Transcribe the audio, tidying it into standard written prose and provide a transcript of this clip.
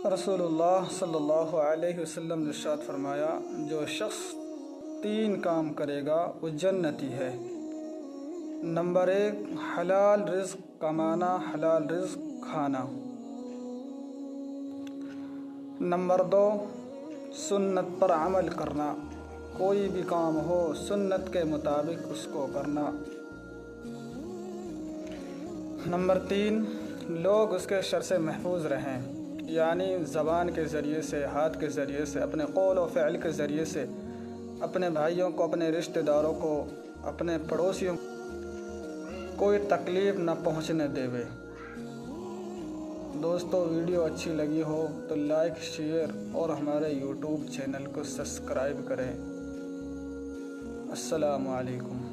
رسولullah صلی اللہ علیہ وسلم نے ارشاد فرمایا، جو شخص 3 کام کرے گا وہ جنتی ہے۔ نمبر 1، حلال رزق کمانا، حلال رزق کھانا۔ نمبر 2، سنت پر عمل کرنا، کوئی بھی کام ہو سنت کے مطابق اس کو کرنا۔ نمبر 3، لوگ اس کے شر سے محفوظ رہیں، یعنی زبان کے ذریعے سے، ہاتھ کے ذریعے سے، اپنے قول و فعل کے ذریعے سے اپنے بھائیوں کو، اپنے رشتہ داروں کو، اپنے پڑوسیوں کو کوئی تکلیف نہ پہنچنے دیوے۔ دوستو، ویڈیو اچھی لگی ہو تو لائک، شیئر اور ہمارے یوٹیوب چینل کو سبسکرائب کریں۔ السلام علیکم۔